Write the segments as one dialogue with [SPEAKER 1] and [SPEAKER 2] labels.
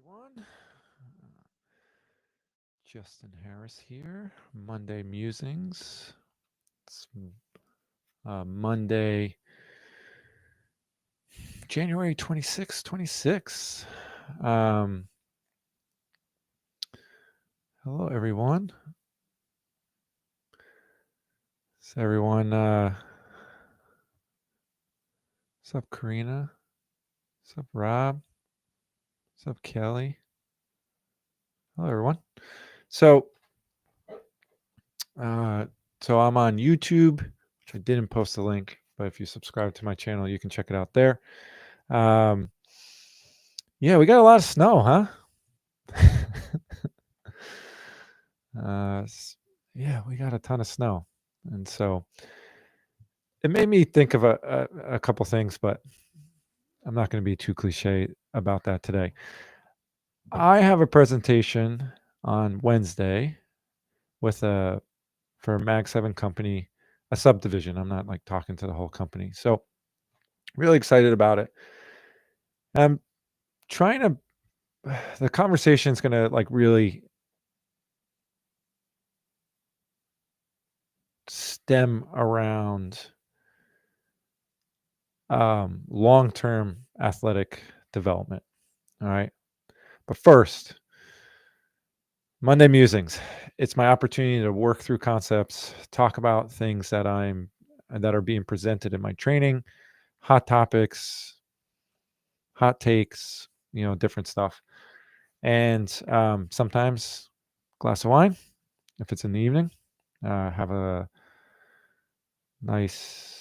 [SPEAKER 1] everyone. Justin Harris here. Monday Musings. It's Monday, January 26th, 26. Um, Hello, everyone. So, everyone, what's up, Karina? What's up, Rob? What's up, Kelly? Hello, everyone. So, uh, so I'm on YouTube, which I didn't post the link, but if you subscribe to my channel, you can check it out there. Um, yeah, we got a lot of snow, huh? Yeah, we got a ton of snow, and so it made me think of a couple things, but I'm not going to be too cliche about that today. I have a presentation on Wednesday with a for a Mag 7 company, a subdivision. I'm not like talking to the whole company. So really excited about it. I'm trying to the conversation is going to like really stem around long-term athletic development. All right. But first, Monday Musings. It's my opportunity to work through concepts, talk about things that are being presented in my training, hot topics, hot takes, different stuff. And sometimes glass of wine if it's in the evening. Have a nice.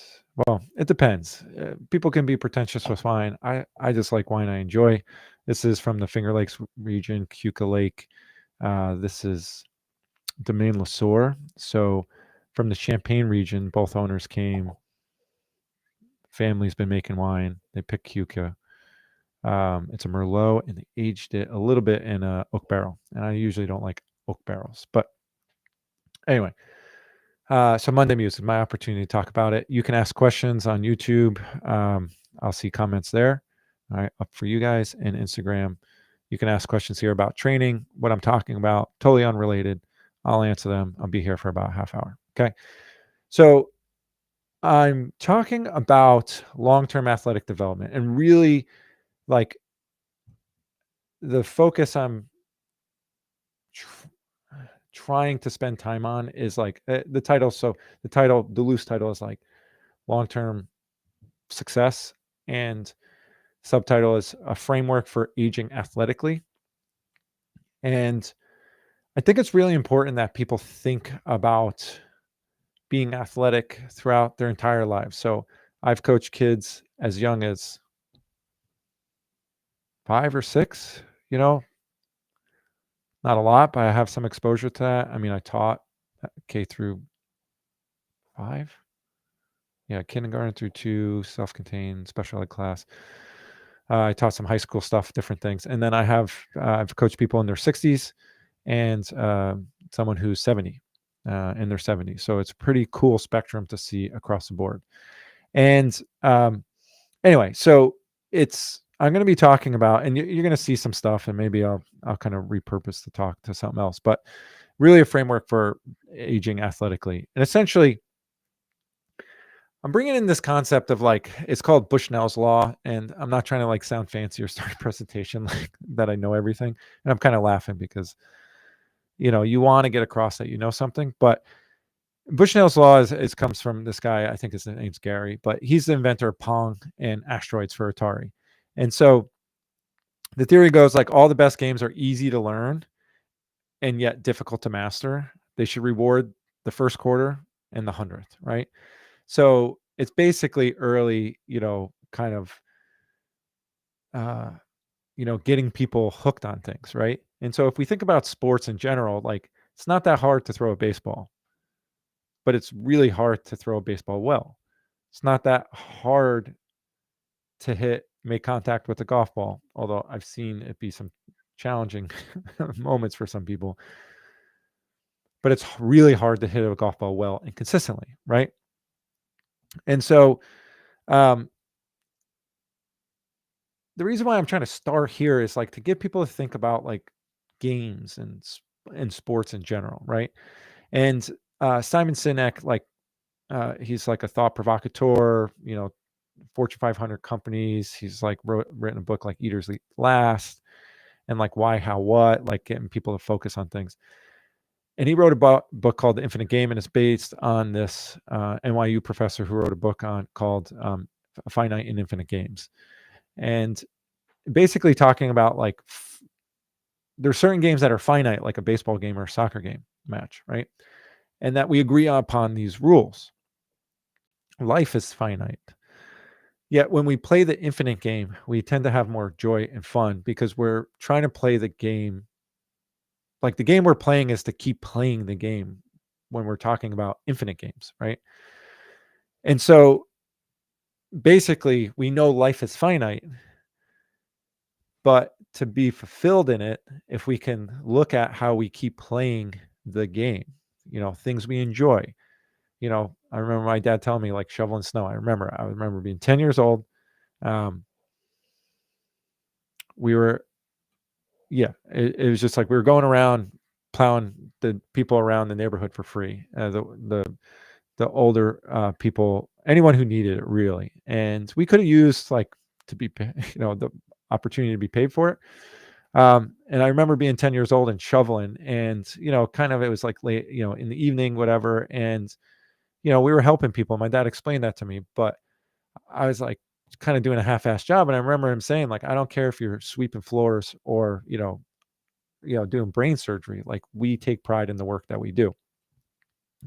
[SPEAKER 1] Well, it depends. People can be pretentious with wine. I just like wine I enjoy. This is from the Finger Lakes region, Cuca Lake. This is Domaine Lesueur. So from the Champagne region, both owners came. Family's been making wine. They picked Cuca. It's a Merlot, and they aged it a little bit in a oak barrel. And I usually don't like oak barrels, but anyway. So Monday Music, my opportunity to talk about it. You can ask questions on YouTube. I'll see comments there. All right, up for you guys, and Instagram. You can ask questions here about training, what I'm talking about, totally unrelated. I'll answer them. I'll be here for about a half hour. Okay. So I'm talking about long-term athletic development, and really like the focus I'm trying to spend time on is like the title. So the loose title is like long-term success, and subtitle is a framework for aging athletically. And I think it's really important that people think about being athletic throughout their entire lives. So I've coached kids as young as 5 or 6, not a lot, but I have some exposure to that. I mean, I taught K through 5. Yeah, kindergarten through 2, self-contained special ed class. I taught some high school stuff, different things. And then I've coached people in their 60s and someone who's 70 in their 70s. So it's a pretty cool spectrum to see across the board. And anyway, so I'm going to be talking about, and you're going to see some stuff, and maybe I'll kind of repurpose the talk to something else, but really a framework for aging athletically. And essentially, I'm bringing in this concept of like, it's called Bushnell's law. And I'm not trying to like sound fancy or start a presentation like that I know everything. And I'm kind of laughing because, you want to get across that you know something. But Bushnell's law comes from this guy, I think his name's Gary, but he's the inventor of Pong and asteroids for Atari. And so the theory goes like all the best games are easy to learn and yet difficult to master. They should reward the first quarter and the 100th, right? So it's basically early, kind of, getting people hooked on things, right? And so if we think about sports in general, like it's not that hard to throw a baseball, but it's really hard to throw a baseball well. It's not that hard to make contact with a golf ball, although I've seen it be some challenging moments for some people. But it's really hard to hit a golf ball well and consistently, right? And so the reason why I'm trying to start here is like to get people to think about like games and sports in general, right? And Simon Sinek, like he's like a thought provocateur, Fortune 500 companies. He's like written a book like Eaters Eat Last and like Why, How, What, like getting people to focus on things. And he wrote a book called The Infinite Game, and it's based on this NYU professor who wrote a book called Finite and Infinite Games. And basically talking about like there's certain games that are finite, like a baseball game or a soccer game match, right? And that we agree upon these rules. Life is finite. Yet when we play the infinite game, we tend to have more joy and fun because we're trying to play the game. Like the game we're playing is to keep playing the game when we're talking about infinite games, right? And so basically, we know life is finite, but to be fulfilled in it, if we can look at how we keep playing the game, things we enjoy. I remember my dad telling me like shoveling snow. I remember being 10 years old. We were, it was just like we were going around plowing the people around the neighborhood for free. The older people, anyone who needed it really. And we could have used like to be, the opportunity to be paid for it. And I remember being 10 years old and shoveling and, kind of, it was like late, in the evening, whatever. And, we were helping people. My dad explained that to me, but I was like kind of doing a half-assed job. And I remember him saying like, I don't care if you're sweeping floors or, doing brain surgery. Like we take pride in the work that we do.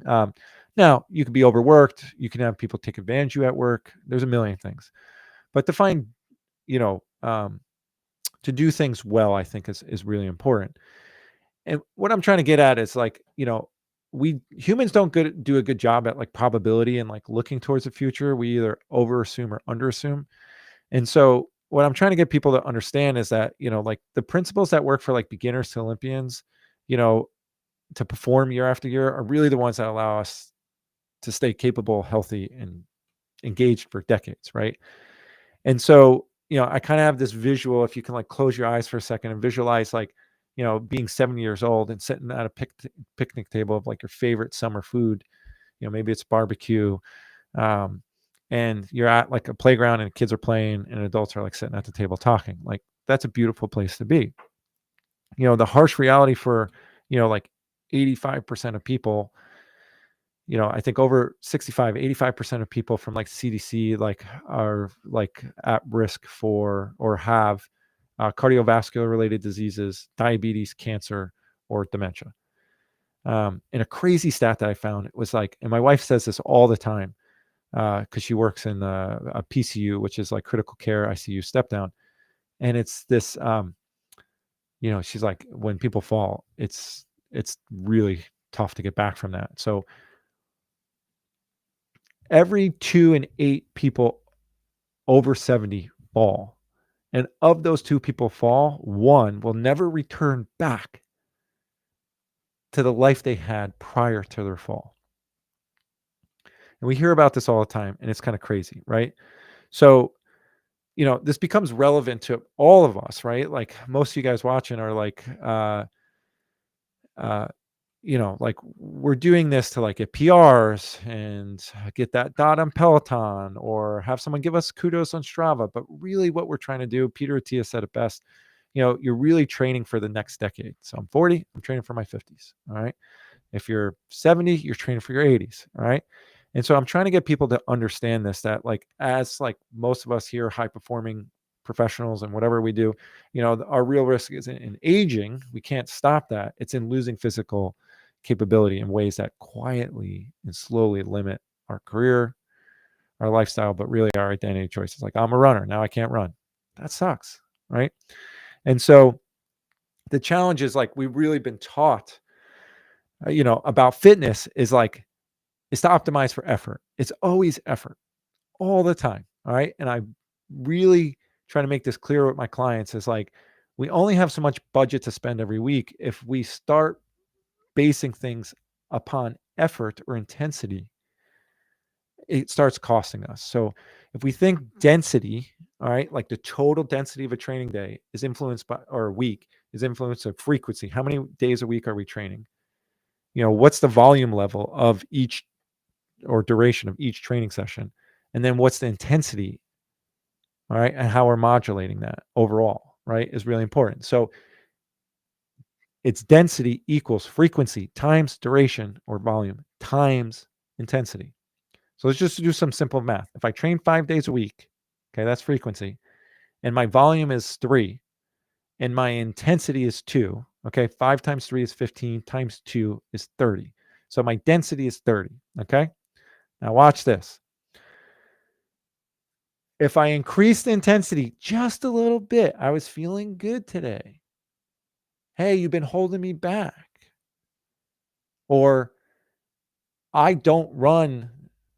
[SPEAKER 1] Now you could be overworked. You can have people take advantage of you at work. There's a million things, but to find, to do things well, I think is really important. And what I'm trying to get at is like, we humans don't do a good job at like probability and like looking towards the future. We either over assume or under assume. And so what I'm trying to get people to understand is that, like the principles that work for like beginners to Olympians, to perform year after year are really the ones that allow us to stay capable, healthy, and engaged for decades. Right. And so, I kind of have this visual, if you can like close your eyes for a second and visualize like, being 70 years old and sitting at a picnic table of like your favorite summer food, maybe it's barbecue. And you're at like a playground and kids are playing and adults are like sitting at the table talking. Like that's a beautiful place to be. The harsh reality for, like 85% of people, I think over 85% of people from like CDC like are like at risk for or have cardiovascular related diseases, diabetes, cancer, or dementia. And a crazy stat that I found, it was like, and my wife says this all the time because she works in a PCU, which is like critical care ICU step down. And it's this, she's like, when people fall, it's really tough to get back from that. So every 2 in 8 people over 70 fall. And of those 2 people fall, one will never return back to the life they had prior to their fall. And we hear about this all the time, and it's kind of crazy, right? So, this becomes relevant to all of us, right? Like most of you guys watching are like, like we're doing this to like get PRs and get that dot on Peloton or have someone give us kudos on Strava. But really what we're trying to do, Peter Attia said it best, you're really training for the next decade. So I'm 40, I'm training for my 50s. All right. If you're 70, you're training for your 80s. All right. And so I'm trying to get people to understand this, that like, as like most of us here, high performing professionals and whatever we do, our real risk is in aging. We can't stop that. It's in losing physical capability in ways that quietly and slowly limit our career, our lifestyle, but really our identity choices. Like I'm a runner. Now I can't run. That sucks. Right. And so the challenge is like, we've really been taught, about fitness is like, it's to optimize for effort. It's always effort all the time. All right. And I really try to make this clear with my clients is like, we only have so much budget to spend every week. If we start basing things upon effort or intensity, it starts costing us. So if we think density, all right, like the total density of a training day is influenced by, or a week is influenced by frequency. How many days a week are we training? What's the volume level of each or duration of each training session? And then what's the intensity, all right, and how we're modulating that overall, right, is really important. So it's density equals frequency times duration or volume times intensity. So let's just do some simple math. If I train 5 days a week, okay, that's frequency, and my volume is 3, and my intensity is 2, okay, 5 times 3 is 15, times 2 is 30. So my density is 30, okay? Now watch this. If I increase the intensity just a little bit, I was feeling good today. Hey, you've been holding me back. Or I don't run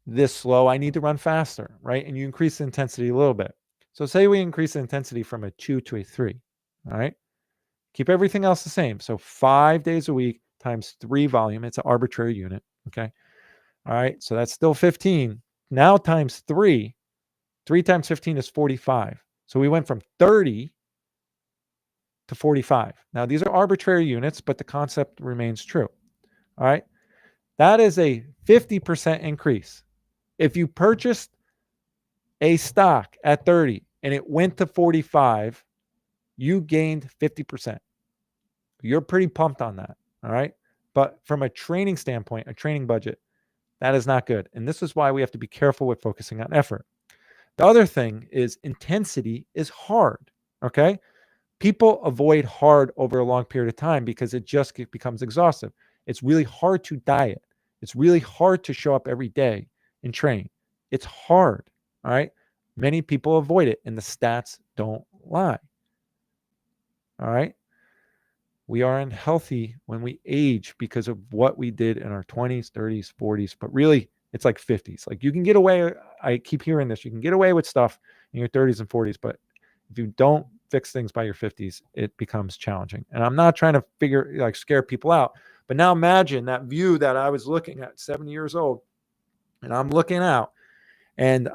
[SPEAKER 1] this slow. I need to run faster, right? And you increase the intensity a little bit. So say we increase the intensity from a 2 to a 3, all right? Keep everything else the same. So 5 days a week times 3 volume. It's an arbitrary unit, okay? All right, so that's still 15. Now times 3. 3 times 15 is 45. So we went from 30 to 45. Now, these are arbitrary units, but the concept remains true. All right. That is a 50% increase. If you purchased a stock at 30 and it went to 45, you gained 50%. You're pretty pumped on that. All right. But from a training standpoint, a training budget, that is not good. And this is why we have to be careful with focusing on effort. The other thing is intensity is hard. Okay. People avoid hard over a long period of time because it just becomes exhaustive. It's really hard to diet. It's really hard to show up every day and train. It's hard. All right. Many people avoid it, and the stats don't lie. All right. We are unhealthy when we age because of what we did in our 20s, 30s, 40s, but really it's like 50s. Like you can get away, I keep hearing this, you can get away with stuff in your 30s and 40s, but if you don't fix things by your 50s, it becomes challenging. And I'm not trying to scare people out, but now imagine that view that I was looking at 70 years old, and I'm looking out, and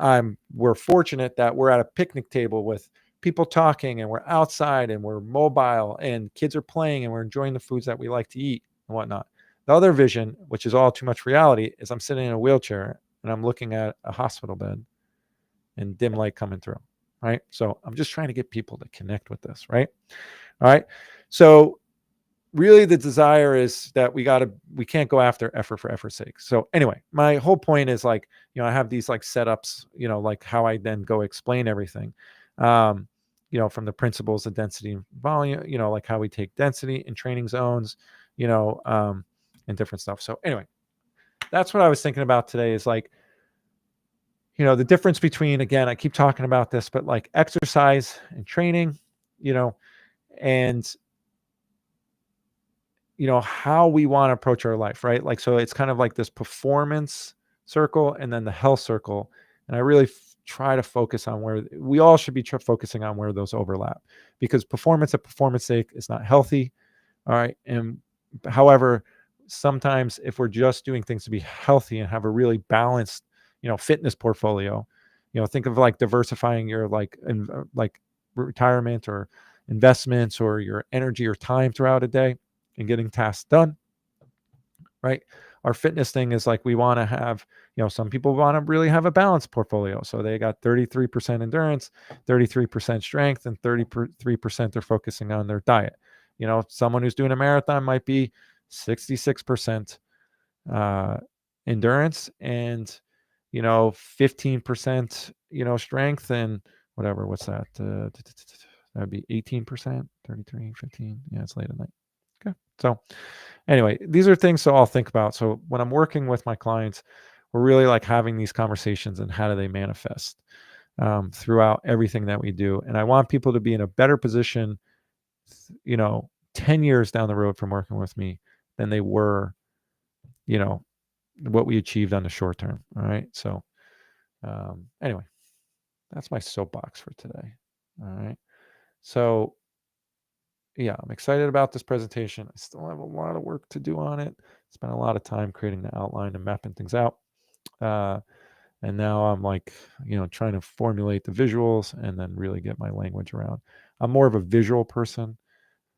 [SPEAKER 1] we're fortunate that we're at a picnic table with people talking, and we're outside, and we're mobile, and kids are playing, and we're enjoying the foods that we like to eat and whatnot. The other vision, which is all too much reality, is I'm sitting in a wheelchair and I'm looking at a hospital bed and dim light coming through. Right. So I'm just trying to get people to connect with this. Right. All right. So really the desire is that we can't go after effort for effort's sake. So anyway, my whole point is I have these setups, like how I then go explain everything, from the principles of density and volume, like how we take density in training zones, and different stuff. So anyway, that's what I was thinking about today is the difference between, again, I keep talking about this, but exercise and training, and how we want to approach our life, right? So it's kind of like this performance circle and then the health circle. And I really try to focus on where we all should be focusing on where those overlap, because performance at performance sake is not healthy. All right. And however, sometimes if we're just doing things to be healthy and have a really balanced, fitness portfolio, think of diversifying your retirement or investments or your energy or time throughout a day and getting tasks done, right? Our fitness thing is we want to have, some people want to really have a balanced portfolio. So they got 33% endurance, 33% strength, and 33% they're focusing on their diet. Someone who's doing a marathon might be 66% endurance and, 15%, strength and whatever. What's that? That'd be 18%, 33, 15. Yeah, it's late at night. Okay. So anyway, these are things to all think about. So when I'm working with my clients, we're really having these conversations and how do they manifest throughout everything that we do. And I want people to be in a better position, 10 years down the road from working with me than they were, what we achieved on the short term. All right. So anyway, that's my soapbox for today. All right. So yeah, I'm excited about this presentation. I still have a lot of work to do on it. Spent a lot of time creating the outline and mapping things out. And now I'm like, trying to formulate the visuals and then really get my language around. I'm more of a visual person.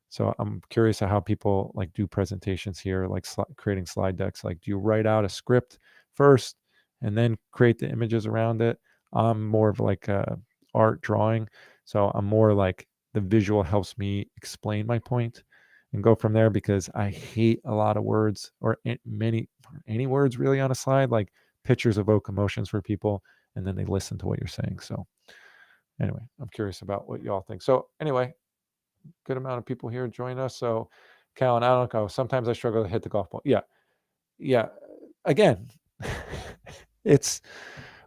[SPEAKER 1] So I'm curious of how people like do presentations here, like creating slide decks. Like, do you write out a script first and then create the images around it? I'm more of like a art drawing. So I'm more like the visual helps me explain my point and go from there, because I hate a lot of words or any words really on a slide. Like, pictures evoke emotions for people and then they listen to what you're saying. So anyway, I'm curious about what y'all think. So anyway, good amount of people here join us. So, Callan, I don't know. Sometimes I struggle to hit the golf ball. Yeah, yeah. Again,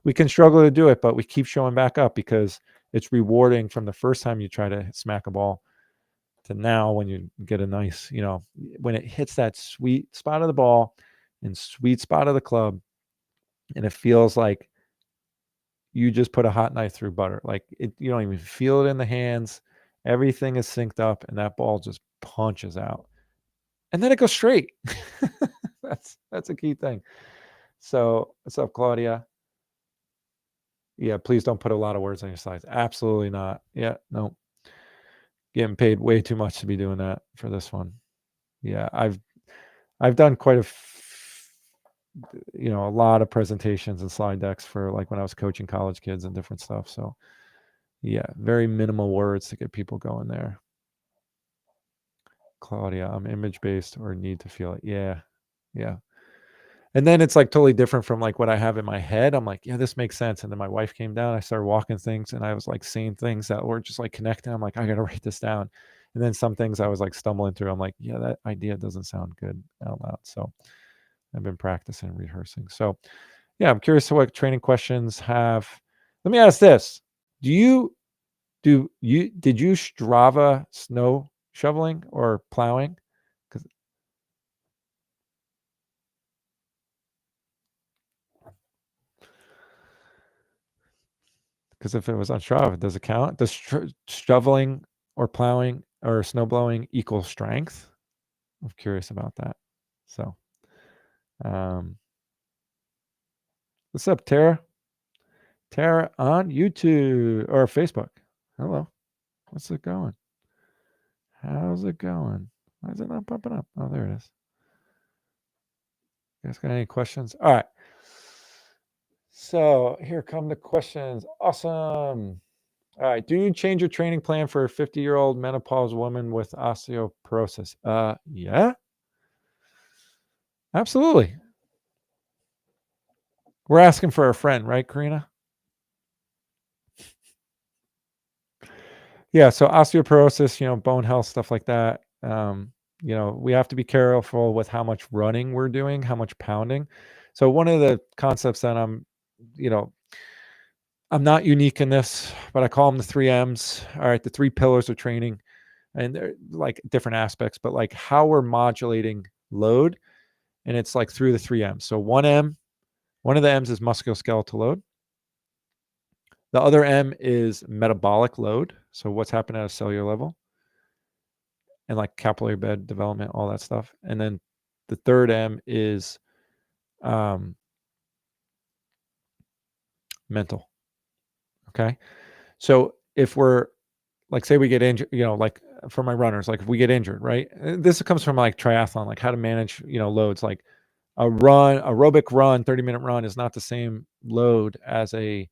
[SPEAKER 1] we can struggle to do it, but we keep showing back up because it's rewarding from the first time you try to smack a ball to now when you get a nice, when it hits that sweet spot of the ball and sweet spot of the club, and it feels like you just put a hot knife through butter. Like you don't even feel it in the hands. Everything is synced up, and that ball just punches out. And then it goes straight. That's a key thing. So what's up, Claudia? Yeah, please don't put a lot of words on your slides. Absolutely not. Yeah, no. Getting paid way too much to be doing that for this one. Yeah, I've done quite a lot of presentations and slide decks for like when I was coaching college kids and different stuff. So yeah, very minimal words to get people going there. Claudia, I'm image based or need to feel it. Yeah. Yeah. And then it's like totally different from like what I have in my head. I'm like, yeah, this makes sense. And then my wife came down. I started walking things and I was like saying things that were just like connecting. I'm like, I got to write this down. And then some things I was like stumbling through. I'm like, yeah, that idea doesn't sound good out loud. So I've been practicing and rehearsing. So yeah, I'm curious to what training questions have. Let me ask this. Did you Strava snow shoveling or plowing? Because if it was on Strava, does it count? Does shoveling or plowing or snow blowing equal strength? I'm curious about that. So, um, what's up, Tara? Tara on YouTube or Facebook. Hello. What's it going? How's it going? Why is it not popping up? Oh, there it is. You guys got any questions? All right. So here come the questions. Awesome. All right. Do you change your training plan for a 50-year-old menopause woman with osteoporosis? Yeah, absolutely. We're asking for a friend, right, Karina? Yeah. So osteoporosis, bone health, stuff like that. We have to be careful with how much running we're doing, how much pounding. So one of the concepts that I'm not unique in this, but I call them the 3 M's. All right. The 3 pillars of training, and they're like different aspects, but like how we're modulating load. And it's like through the 3 M's. So one of the M's is musculoskeletal load. The other M is metabolic load. So what's happening at a cellular level and like capillary bed development, all that stuff. And then the third M is mental. Okay. So if we're like, say we get injured, like for my runners, like if we get injured, right? This comes from like triathlon, like how to manage, loads. Like aerobic run, 30-minute run is not the same load as a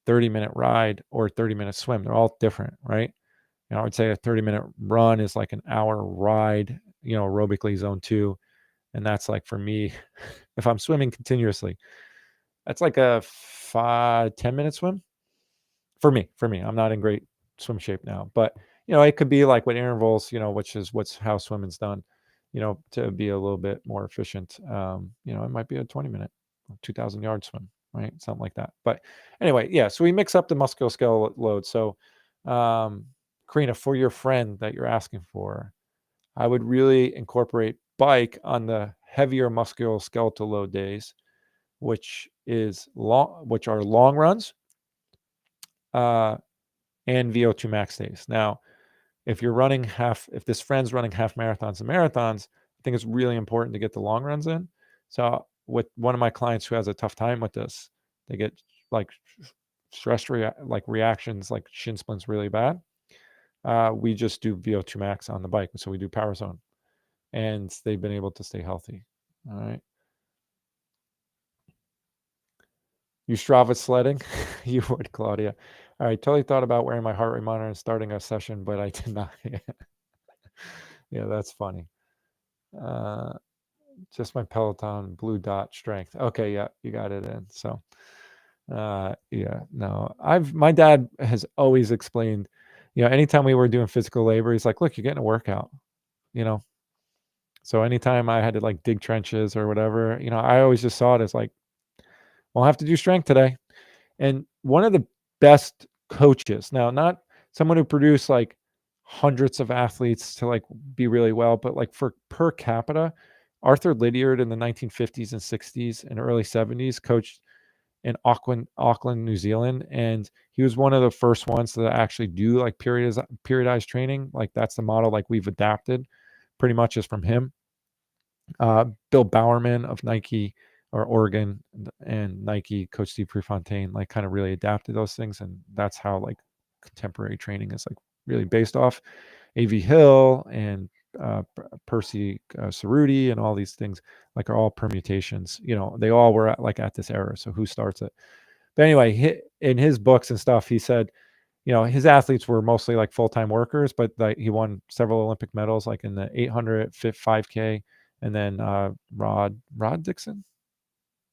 [SPEAKER 1] 30-minute ride or 30-minute swim. They're all different, right? I would say a 30-minute run is like an hour ride, aerobically zone 2. And that's like for me, if I'm swimming continuously, that's like a 5-10 minute swim for me. I'm not in great swim shape now, but it could be like with intervals, which is how swimming's done, to be a little bit more efficient. It might be a 20-minute, 2,000-yard swim, right? Something like that. But anyway, yeah. So we mix up the musculoskeletal load. So, Karina, for your friend that you're asking for, I would really incorporate bike on the heavier musculoskeletal load days, which are long runs, and VO2 max days. Now, if this friend's running half marathons and marathons, I think it's really important to get the long runs in. So with one of my clients who has a tough time with this, They get like stress reactions, like shin splints really bad. We just do VO2 max on the bike. So we do power zone, and they've been able to stay healthy. All right. You Strava sledding? You would, Claudia. All right. Totally thought about wearing my heart rate monitor and starting a session, but I did not. Yeah, that's funny. Just my Peloton blue dot strength. Okay, yeah, you got it in. So, yeah, no, my dad has always explained, anytime we were doing physical labor, he's like, look, you're getting a workout, you know. So anytime I had to like dig trenches or whatever, I always just saw it as like, well, I'll have to do strength today. And one of the best coaches, now not someone who produced like hundreds of athletes to like be really well, but like for per capita, Arthur Lydiard in the 1950s and 60s and early 70s coached in Auckland, New Zealand, and he was one of the first ones to actually do like periodized training. Like that's the model like we've adapted pretty much is from him. Bill Bowerman of Nike or Oregon and Nike, Coach Steve Prefontaine, like kind of really adapted those things. And that's how like contemporary training is like really based off. A.V. Hill and Percy Cerruti and all these things like are all permutations. They all were at this era. So who starts it? But anyway, in his books and stuff, he said, his athletes were mostly like full-time workers, but like he won several Olympic medals, like in the 800, 5K, and then Rod Dixon,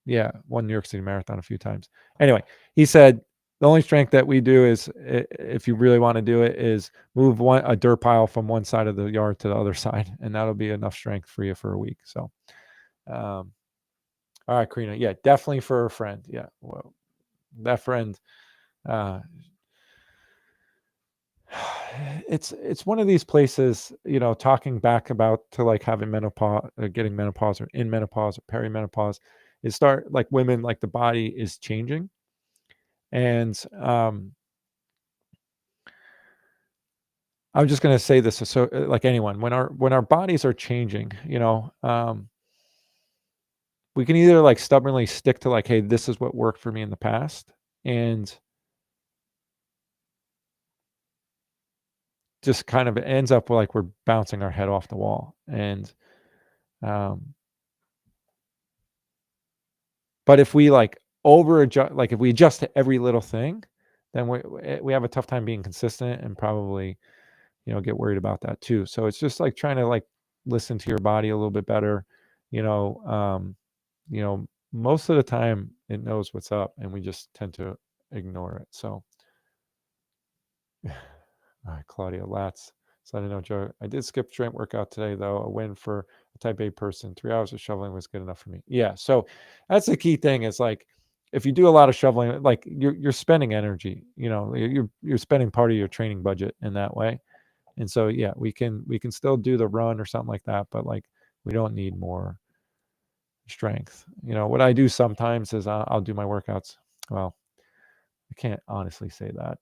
[SPEAKER 1] yeah, won New York City Marathon a few times. Anyway, he said the only strength that we do is, if you really want to do it, is move a dirt pile from one side of the yard to the other side, and that'll be enough strength for you for a week. So, all right, Karina, yeah, definitely for a friend, yeah, well, that friend. It's one of these places, talking back about to like having menopause, getting menopause, or in menopause or perimenopause, is start like women, like the body is changing, and I'm just going to say this, so like anyone, when our bodies are changing, we can either like stubbornly stick to like, hey, this is what worked for me in the past, and just kind of ends up like we're bouncing our head off the wall. And but if we like over adjust, like if we adjust to every little thing, then we have a tough time being consistent, and probably get worried about that too. So it's just like trying to like listen to your body a little bit better. you know um Most of the time it knows what's up, and we just tend to ignore it. So all right, Claudia Latz. So I don't know, Joe. I did skip strength workout today, though. A win for a type A person. 3 hours of shoveling was good enough for me. Yeah. So that's the key thing, is like, if you do a lot of shoveling, like you're spending energy, you're spending part of your training budget in that way. And so, yeah, we can still do the run or something like that, but like, we don't need more strength. What I do sometimes is I'll do my workouts. Well, I can't honestly say that.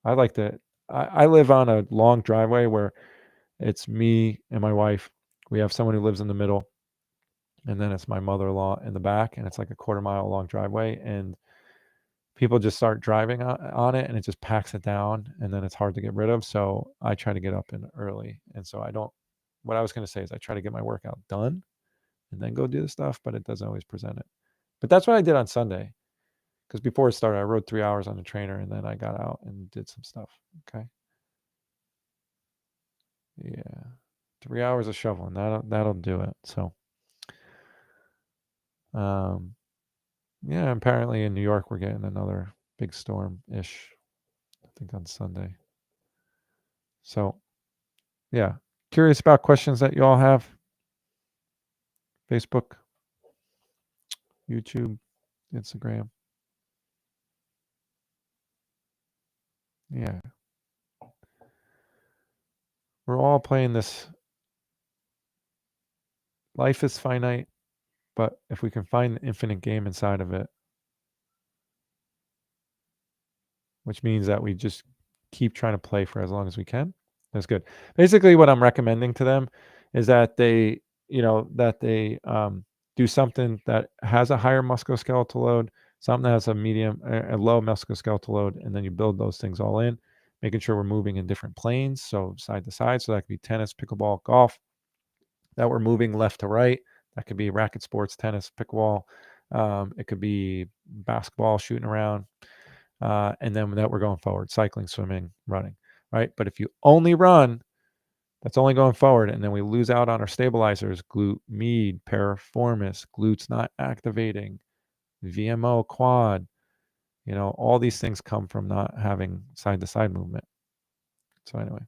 [SPEAKER 1] I like to, I live on a long driveway where it's me and my wife. We have someone who lives in the middle, and then it's my mother-in-law in the back, and it's like a quarter-mile long driveway, and people just start driving on it, and it just packs it down, and then it's hard to get rid of. So I try to get up in early, and so I don't. What I was going to say is I try to get my workout done and then go do the stuff, but it doesn't always present it. But that's what I did on Sunday, because before it started, I rode 3 hours on the trainer, and then I got out and did some stuff. Okay. Yeah. 3 hours of shoveling. That'll do it. So, yeah, apparently in New York we're getting another big storm-ish, I think on Sunday. So, yeah. Curious about questions that you all have. Facebook, YouTube, Instagram. Yeah. We're all playing this. Life is finite, but if we can find the infinite game inside of it, which means that we just keep trying to play for as long as we can, that's good. Basically, what I'm recommending to them is that they do something that has a higher musculoskeletal load, something that has a low musculoskeletal load, and then you build those things all in, making sure we're moving in different planes, so side to side. So that could be tennis, pickleball, golf, that we're moving left to right. That could be racket sports, tennis, pickleball. It could be basketball, shooting around. And then that we're going forward, cycling, swimming, running, right? But if you only run, that's only going forward. And then we lose out on our stabilizers, glute med, piriformis, glutes not activating, VMO, quad. All these things come from not having side to side movement. So anyway,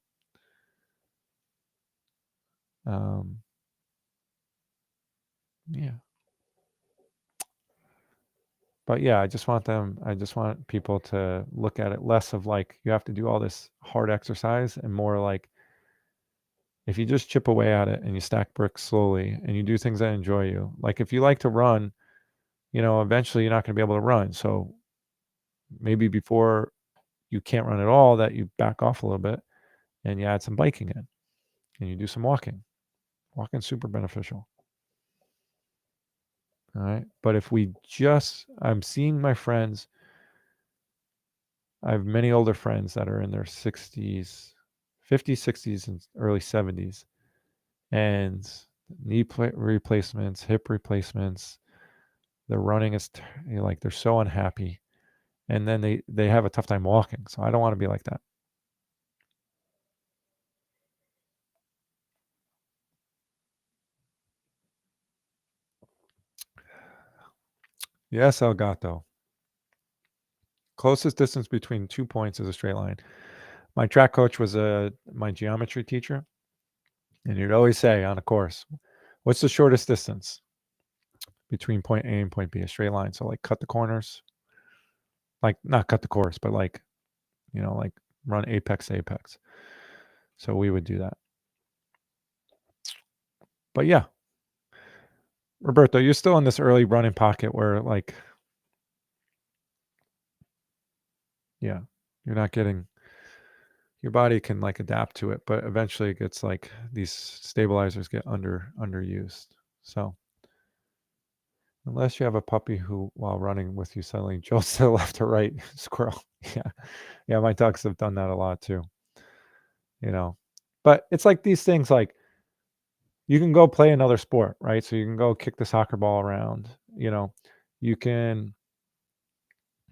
[SPEAKER 1] yeah. But yeah, I just want people to look at it less of like, you have to do all this hard exercise, and more like, if you just chip away at it and you stack bricks slowly and you do things that enjoy you. Like if you like to run, eventually you're not going to be able to run. So maybe before you can't run at all, that you back off a little bit and you add some biking in and you do some walking. Walking's super beneficial. All right. But if I'm seeing my friends, I have many older friends that are in their 60s, 50s, 60s, and early 70s, and knee replacements, hip replacements. Their running is like, they're so unhappy, and then they have a tough time walking. So I don't want to be like that. Yes, Elgato. Closest distance between 2 points is a straight line. My track coach was my geometry teacher, and he'd always say on a course, "What's the shortest distance between point A and point B?" A straight line. So like cut the corners, like not cut the course, but like like run apex to apex. So we would do that. But yeah, Roberto, you're still in this early running pocket where like, yeah, you're not getting, your body can like adapt to it, but eventually it gets like, these stabilizers get underused. So unless you have a puppy who, while running with you, suddenly jolts to the left or right, squirrel. Yeah, my dogs have done that a lot too. But it's like these things, like you can go play another sport, right? So you can go kick the soccer ball around. You can,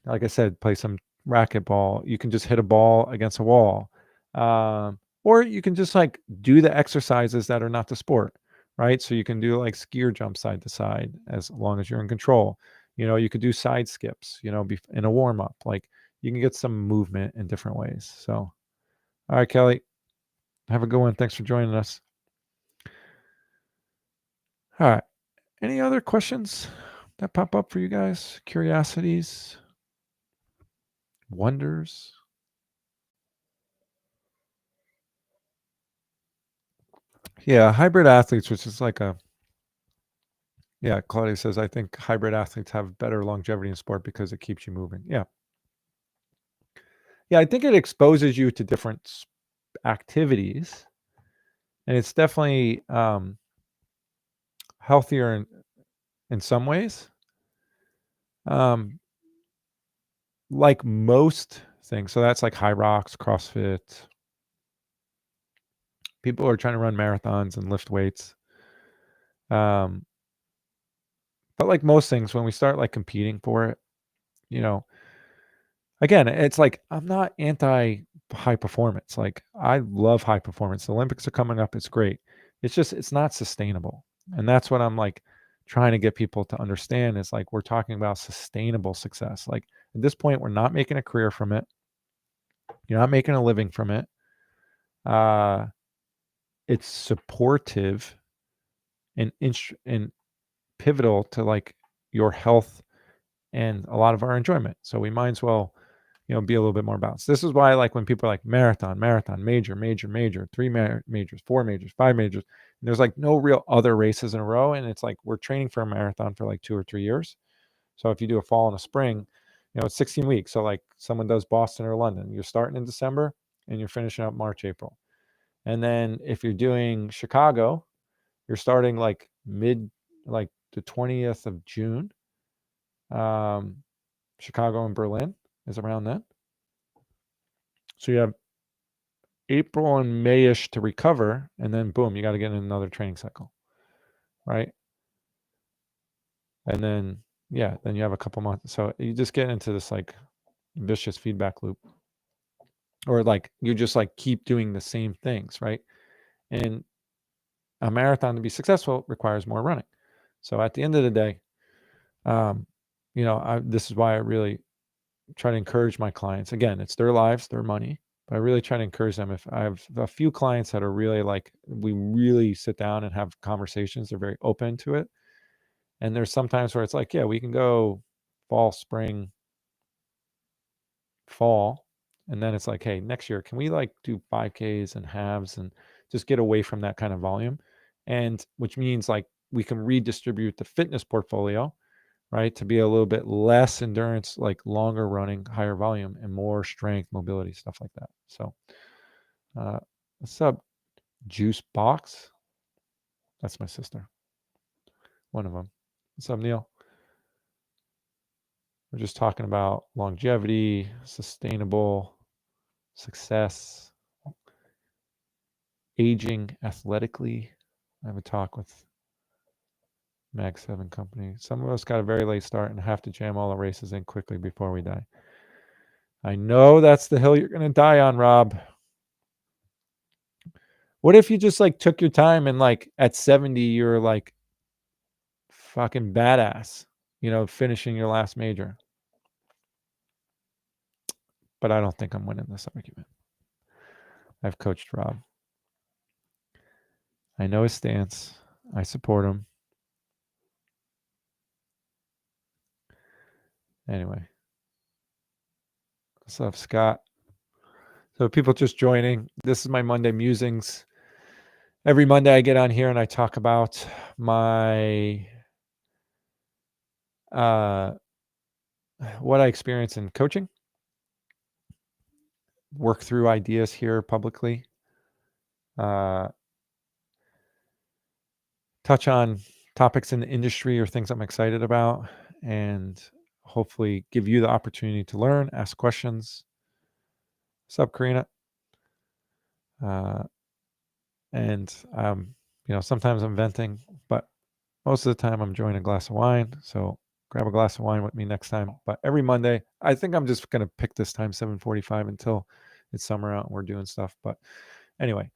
[SPEAKER 1] like I said, play some racquetball. You can just hit a ball against a wall. Or you can just like do the exercises that are not the sport, right? So you can do like skier jump side to side as long as you're in control. You could do side skips, in a warm up. Like you can get some movement in different ways. So, all right, Kelly, have a good one. Thanks for joining us. All right. Any other questions that pop up for you guys? Curiosities? Wonders? Yeah, hybrid athletes, which is like Claudia says, I think hybrid athletes have better longevity in sport because it keeps you moving. Yeah. Yeah, I think it exposes you to different activities, and it's definitely healthier in some ways. Like most things. So that's like high rocks, CrossFit. People are trying to run marathons and lift weights. But like most things, when we start like competing for it, you know, again, it's like, I'm not anti high performance. Like I love high performance. The Olympics are coming up. It's great. It's just, it's not sustainable. And that's what I'm like trying to get people to understand, is like, we're talking about sustainable success. Like at this point, we're not making a career from it. You're not making a living from it. It's supportive and pivotal to like your health and a lot of our enjoyment. So we might as well, be a little bit more balanced. This is why, like, when people are like marathon, major, major, three majors, four majors, five majors, and there's like no real other races in a row. And it's like, we're training for a marathon for like 2 or 3 years. So if you do a fall and a spring, it's 16 weeks. So like someone does Boston or London, you're starting in December and you're finishing up March, April. And then if you're doing Chicago, you're starting like the 20th of June. Chicago and Berlin is around then. So you have April and Mayish to recover, and then boom, you got to get in another training cycle, right? And then then you have a couple months. So you just get into this like vicious feedback loop, or like you just like keep doing the same things, right? And a marathon to be successful requires more running. So at the end of the day, this is why I really try to encourage my clients. Again, it's their lives, their money, but I really try to encourage them. If I have a few clients that are really like, we really sit down and have conversations, they're very open to it. And there's sometimes where it's like, yeah, we can go fall, spring, fall. And then it's like, hey, next year, can we like do 5Ks and halves and just get away from that kind of volume? And which means like we can redistribute the fitness portfolio, right, to be a little bit less endurance, like longer running, higher volume, and more strength, mobility, stuff like that. So, what's up, Juice Box? That's my sister, one of them. What's up, Neil? We're just talking about longevity, sustainable success, aging athletically. I have a talk with Mag 7 Company. Some of us got a very late start and have to jam all the races in quickly before we die. I know that's the hill you're going to die on, Rob. What if you just like took your time and like at 70, you're like fucking badass, finishing your last major? But I don't think I'm winning this argument. I've coached Rob. I know his stance. I support him. Anyway. What's up, Scott? So people just joining. This is my Monday musings. Every Monday I get on here and I talk about my what I experience in coaching, work through ideas here publicly, touch on topics in the industry or things I'm excited about, and hopefully give you the opportunity to learn, ask questions. What's up, Karina? And sometimes I'm venting, but most of the time I'm enjoying a glass of wine. So grab a glass of wine with me next time. But every Monday, I think I'm just going to pick this time, 7:45, until it's summer out and we're doing stuff. But anyway,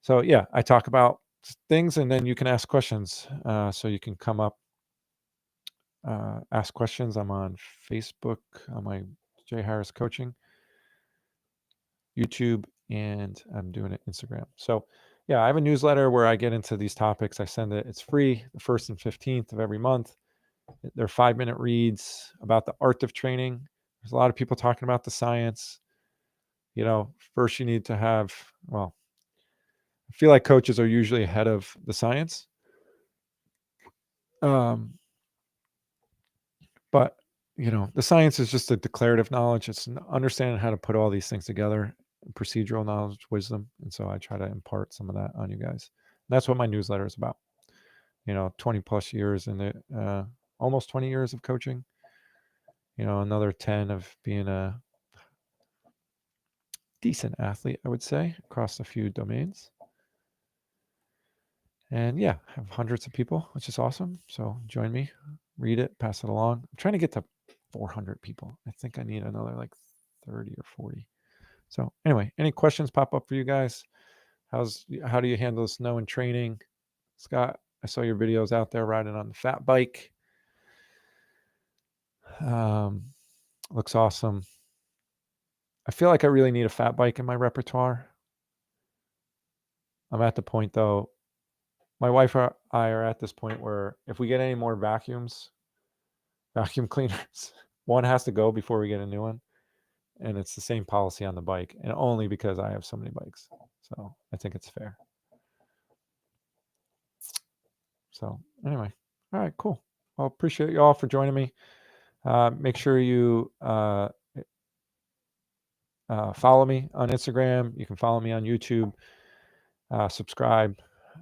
[SPEAKER 1] so yeah, I talk about things and then you can ask questions. So you can come up, ask questions. I'm on Facebook on my Jay Harris Coaching, YouTube, and I'm doing it Instagram. So yeah, I have a newsletter where I get into these topics. I send it. It's free the 1st and 15th of every month. They're 5-minute reads about the art of training. There's a lot of people talking about the science. First you need to have, I feel like coaches are usually ahead of the science. But the science is just a declarative knowledge. It's understanding how to put all these things together, procedural knowledge, wisdom. And so I try to impart some of that on you guys. And that's what my newsletter is about. 20 plus years in the, almost 20 years of coaching, another 10 of being a decent athlete, I would say, across a few domains. And yeah, I have hundreds of people, which is awesome. So join me, read it, pass it along. I'm trying to get to 400 people. I think I need another like 30 or 40. So anyway, any questions pop up for you guys? How do you handle snow and training? Scott, I saw your videos out there riding on the fat bike. Looks awesome. I feel like I really need a fat bike in my repertoire. I'm at the point though, my wife and I are at this point where if we get any more vacuum cleaners, one has to go before we get a new one. And it's the same policy on the bike, and only because I have so many bikes. So I think it's fair. So anyway, all right, cool. Well, appreciate you all for joining me. Make sure you follow me on Instagram. You can follow me on YouTube. Subscribe.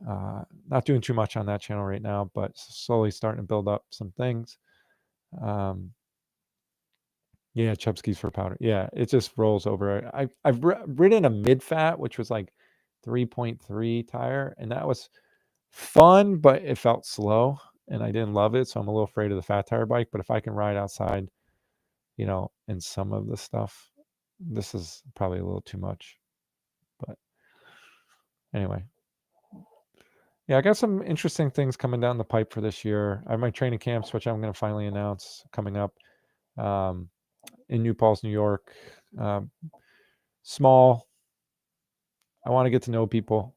[SPEAKER 1] Not doing too much on that channel right now, but slowly starting to build up some things. Yeah, Chubsky's for powder. Yeah, it just rolls over. I've ridden a mid fat, which was like 3.3 tire, and that was fun, but it felt slow, and I didn't love it. So I'm a little afraid of the fat tire bike. But if I can ride outside, in some of the stuff, this is probably a little too much. But anyway, yeah, I got some interesting things coming down the pipe for this year. I have my training camps, which I'm going to finally announce coming up um, in New Paltz, New York. Um, Small. I want to get to know people.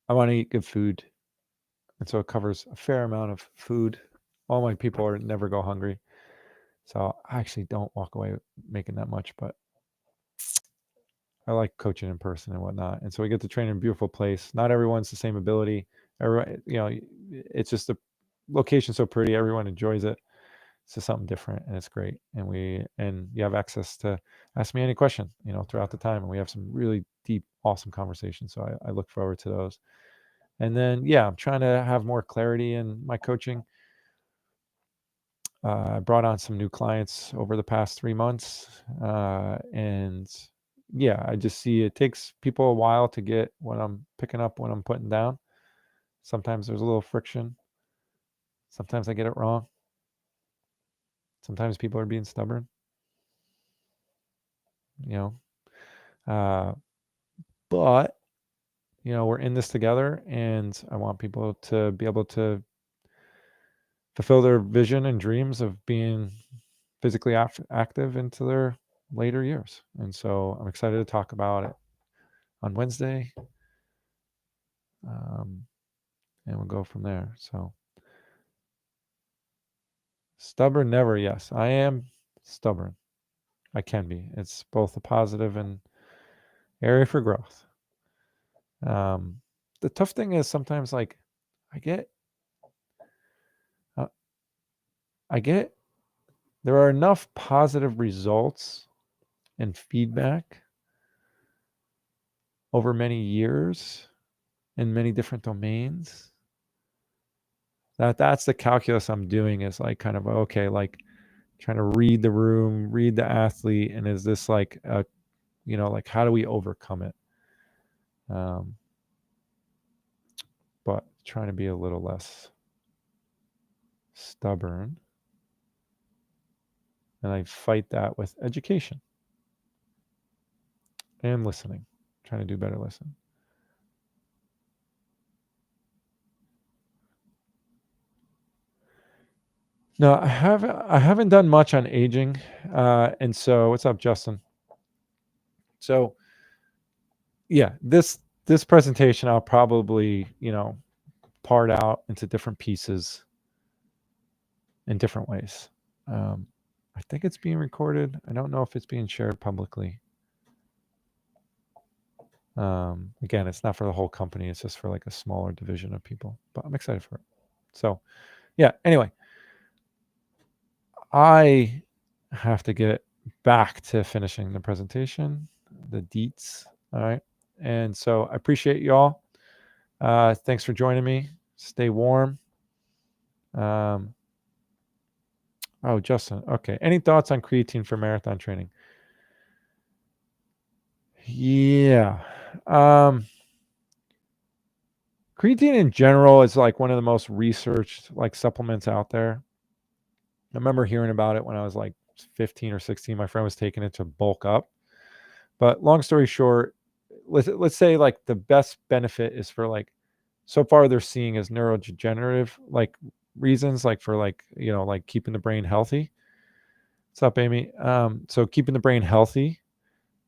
[SPEAKER 1] I want to eat good food. And so it covers a fair amount of food. All my people are never go hungry. So I actually don't walk away making that much, but I like coaching in person and whatnot. And so we get to train in a beautiful place. Not everyone's the same ability. Everyone, it's just the location's so pretty. Everyone enjoys it. It's just something different and it's great. And you have access to ask me any question, throughout the time. And we have some really deep, awesome conversations. So I look forward to those. And then, yeah, I'm trying to have more clarity in my coaching. I brought on some new clients over the past 3 months. And yeah, I just see it takes people a while to get what I'm picking up, what I'm putting down. Sometimes there's a little friction. Sometimes I get it wrong. Sometimes people are being stubborn, you know. But, we're in this together, and I want people to be able to fulfill their vision and dreams of being physically active into their later years. And so I'm excited to talk about it on Wednesday. And we'll go from there. So stubborn, never. Yes, I am stubborn. I can be. It's both a positive and area for growth. The tough thing is sometimes like I get, uh, there are enough positive results and feedback over many years in many different domains that's the calculus I'm doing is like kind of okay, like trying to read the room, read the athlete, and is this like like how do we overcome it? But trying to be a little less stubborn, and I fight that with education and listening, trying to do better listen. No, I haven't done much on aging, and so what's up, Justin? So yeah, this presentation I'll probably part out into different pieces in different ways. I think it's being recorded. I don't know if it's being shared publicly. Again, it's not for the whole company. It's just for like a smaller division of people, but I'm excited for it. So yeah, anyway, I have to get back to finishing the presentation, the deets. All right. And so I appreciate you all. Thanks for joining me. Stay warm. Oh, Justin. Okay. Any thoughts on creatine for marathon training? Yeah. Creatine in general is like one of the most researched like supplements out there. I remember hearing about it when I was like 15 or 16. My friend was taking it to bulk up. But long story short, let's say like the best benefit is for like so far they're seeing as neurodegenerative like reasons, like for like like keeping the brain healthy. What's up, Amy? So keeping the brain healthy.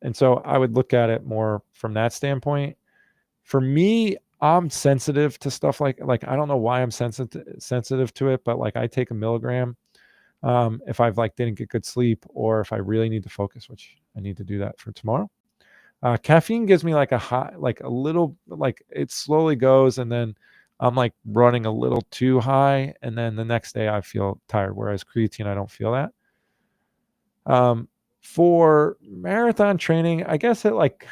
[SPEAKER 1] And so I would look at it more from that standpoint. For me, I'm sensitive to stuff like I don't know why I'm sensitive to it, but like I take a milligram if I've like didn't get good sleep or if I really need to focus, which I need to do that for tomorrow. Caffeine gives me like a high, like a little, like it slowly goes, and then I'm like running a little too high, and then the next day I feel tired. Whereas creatine, I don't feel that. For marathon training, I guess it like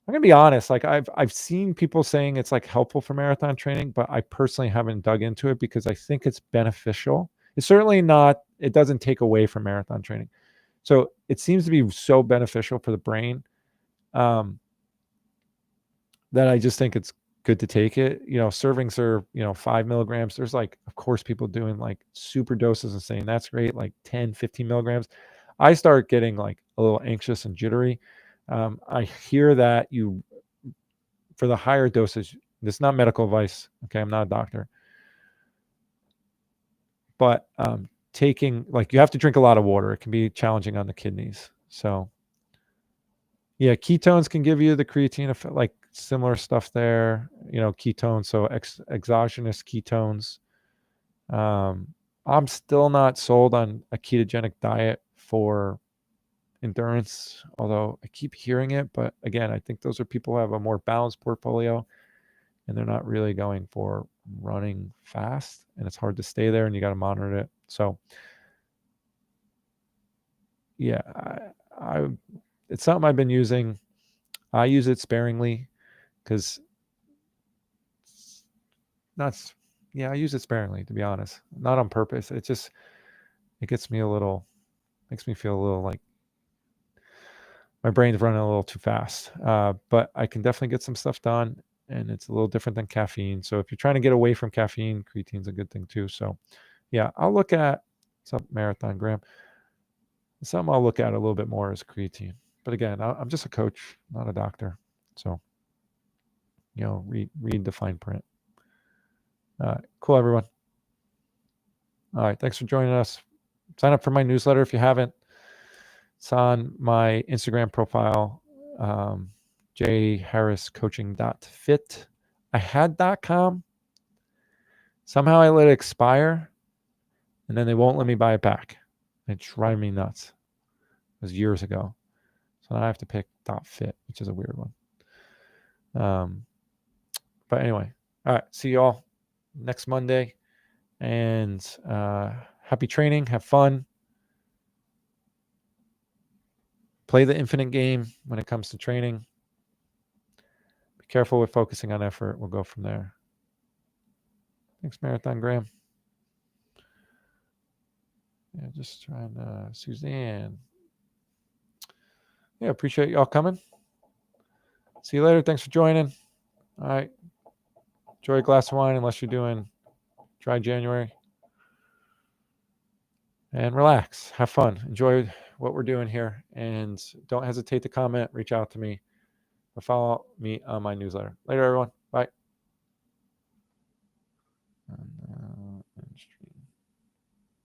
[SPEAKER 1] I'm gonna be honest. Like I've seen people saying it's like helpful for marathon training, but I personally haven't dug into it because I think it's beneficial It's certainly not, it doesn't take away from marathon training. So it seems to be so beneficial for the brain, that I just think it's good to take it. Servings are, 5 milligrams. There's like, of course, people doing like super doses and saying that's great, like 10, 15 milligrams. I start getting like a little anxious and jittery. I hear that for the higher dosage, this is not medical advice. Okay. I'm not a doctor, but taking, like, you have to drink a lot of water. It can be challenging on the kidneys. So yeah, ketones can give you the creatine effect, like similar stuff there, ketones. So exogenous ketones. I'm still not sold on a ketogenic diet for endurance, although I keep hearing it. But again, I think those are people who have a more balanced portfolio and they're not really going for running fast, and it's hard to stay there and you got to monitor it. So yeah, it's something I've been using. I use it sparingly because I use it sparingly, to be honest, not on purpose. It makes me feel a little like my brain's running a little too fast. But I can definitely get some stuff done, and it's a little different than caffeine. So if you're trying to get away from caffeine, creatine's a good thing too. So yeah, I'll look at some marathon, Graham. Something I'll look at a little bit more is creatine. But again, I'm just a coach, not a doctor. So, read the fine print. Cool, everyone. All right. Thanks for joining us. Sign up for my newsletter if you haven't. It's on my Instagram profile, jharriscoaching.fit. I had .com. Somehow I let it expire, and then they won't let me buy it back. It's driving me nuts. It was years ago. So now I have to pick .fit, which is a weird one. But anyway, all right. See you all next Monday. And happy training. Have fun. Play the infinite game when it comes to training. Be careful with focusing on effort. We'll go from there. Thanks, Marathon Graham. Yeah, just trying to, Suzanne. Yeah, appreciate y'all coming. See you later. Thanks for joining. All right. Enjoy a glass of wine unless you're doing dry January. And relax. Have fun. Enjoy what we're doing here. And don't hesitate to comment. Reach out to me. Or follow me on my newsletter. Later, everyone.